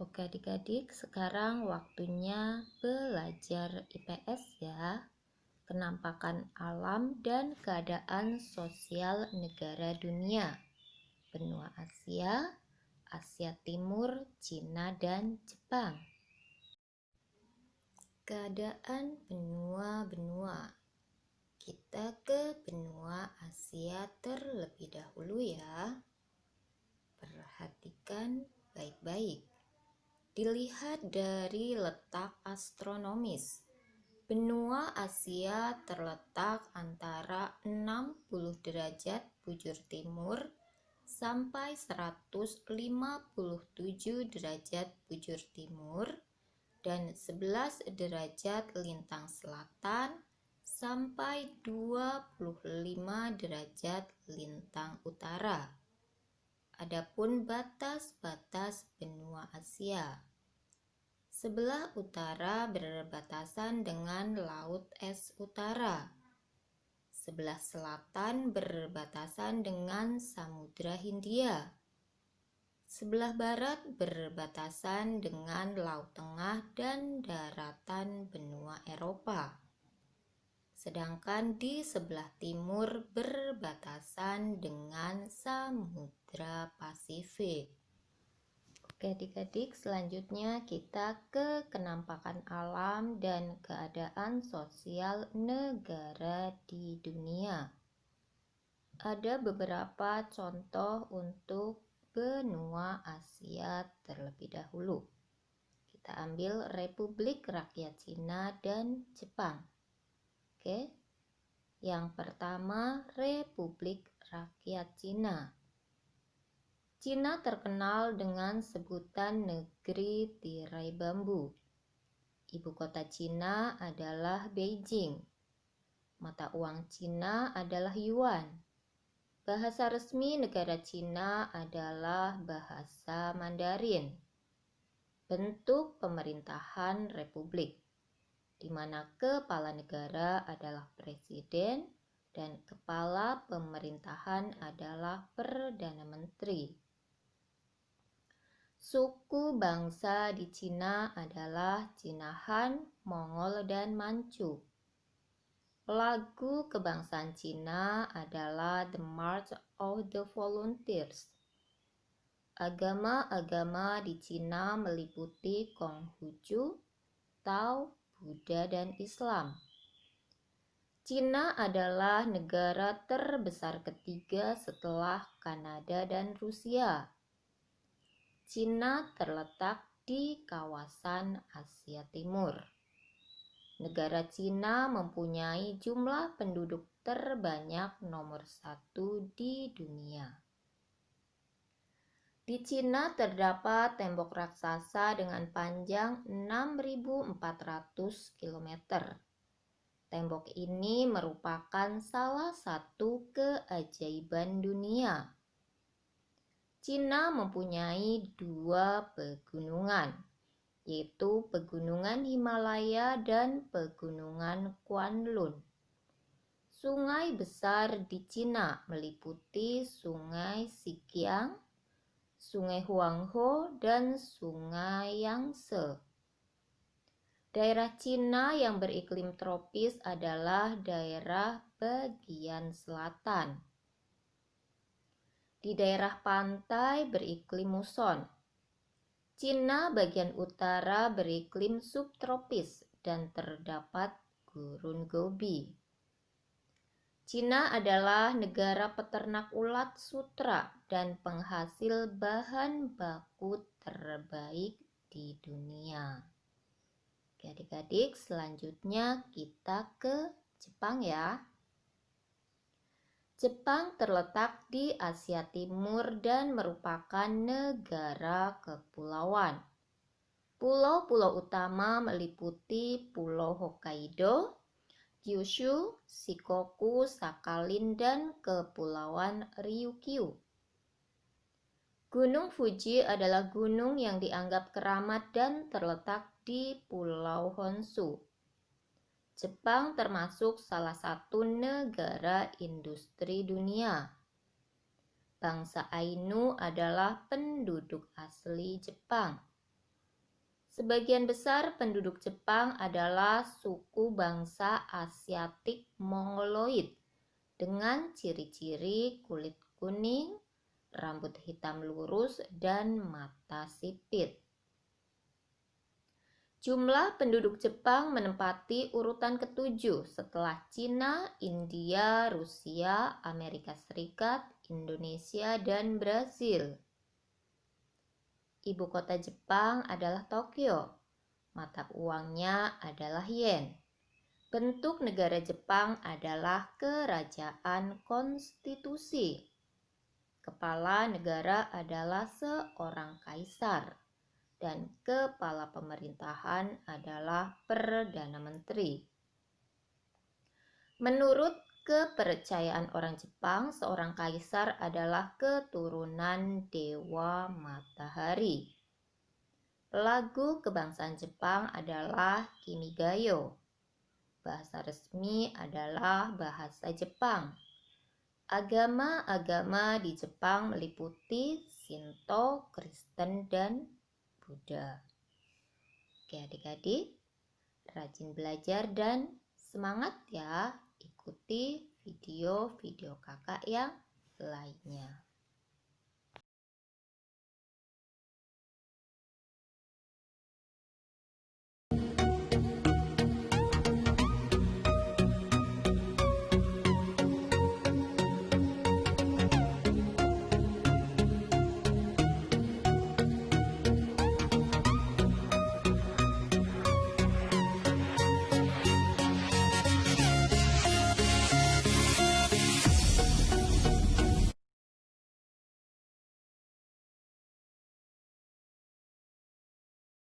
Oke adik-adik, sekarang waktunya belajar IPS ya. Penampakan alam dan keadaan sosial negara dunia. Benua Asia, Asia Timur, Cina, dan Jepang. Keadaan benua-benua. Kita ke benua Asia terlebih dahulu ya. Perhatikan baik-baik. Dilihat dari letak astronomis, benua Asia terletak antara 60 derajat bujur timur sampai 157 derajat bujur timur dan 11 derajat lintang selatan sampai 25 derajat lintang utara. Adapun batas-batas benua Asia. Sebelah utara berbatasan dengan Laut Es Utara. Sebelah selatan berbatasan dengan Samudra Hindia. Sebelah barat berbatasan dengan Laut Tengah dan daratan benua Eropa. Sedangkan di sebelah timur berbatasan dengan Samudra Pasifik. Oke adik-adik, selanjutnya kita ke kenampakan alam dan keadaan sosial negara di dunia. Ada beberapa contoh untuk benua Asia terlebih dahulu. Kita ambil Republik Rakyat Cina dan Jepang. Oke. Yang pertama, Republik Rakyat Cina. Cina terkenal dengan sebutan negeri tirai bambu. Ibu kota Cina adalah Beijing. Mata uang Cina adalah Yuan. Bahasa resmi negara Cina adalah bahasa Mandarin. Bentuk pemerintahan republik, di mana kepala negara adalah presiden dan kepala pemerintahan adalah perdana menteri. Suku bangsa di Cina adalah Cina Han, Mongol, dan Manchu. Lagu kebangsaan Cina adalah The March of the Volunteers. Agama-agama di Cina meliputi Konghucu, Tao, Buddha, dan Islam. Cina adalah negara terbesar ketiga setelah Kanada dan Rusia. Cina terletak di kawasan Asia Timur. Negara Cina mempunyai jumlah penduduk terbanyak nomor 1 di dunia. Di Cina terdapat tembok raksasa dengan panjang 6.400 km. Tembok ini merupakan salah satu keajaiban dunia. Cina mempunyai 2 pegunungan, yaitu Pegunungan Himalaya dan Pegunungan Kunlun. Sungai besar di Cina meliputi Sungai Siqiang, Sungai Huanghe, dan Sungai Yangtze. Daerah Cina yang beriklim tropis adalah daerah bagian selatan. Di daerah pantai beriklim muson. Cina bagian utara beriklim subtropis dan terdapat gurun Gobi. Cina adalah negara peternak ulat sutra dan penghasil bahan baku terbaik di dunia. Oke adik-adik, selanjutnya kita ke Jepang ya. Jepang terletak di Asia Timur dan merupakan negara kepulauan. Pulau-pulau utama meliputi Pulau Hokkaido, Kyushu, Shikoku, Sakhalin, dan Kepulauan Ryukyu. Gunung Fuji adalah gunung yang dianggap keramat dan terletak di Pulau Honshu. Jepang termasuk salah satu negara industri dunia. Bangsa Ainu adalah penduduk asli Jepang. Sebagian besar penduduk Jepang adalah suku bangsa Asiatik Mongoloid dengan ciri-ciri kulit kuning, rambut hitam lurus, dan mata sipit. Jumlah penduduk Jepang menempati urutan ketujuh setelah Cina, India, Rusia, Amerika Serikat, Indonesia, dan Brasil. Ibu kota Jepang adalah Tokyo. Mata uangnya adalah yen. Bentuk negara Jepang adalah kerajaan konstitusi. Kepala negara adalah seorang kaisar. Dan kepala pemerintahan adalah Perdana Menteri. Menurut kepercayaan orang Jepang, seorang kaisar adalah keturunan Dewa Matahari. Lagu kebangsaan Jepang adalah Kimigayo. Bahasa resmi adalah bahasa Jepang. Agama-agama di Jepang meliputi Shinto, Kristen, dan Buddha. Oke adik-adik, rajin belajar dan semangat ya, ikuti video-video kakak yang lainnya.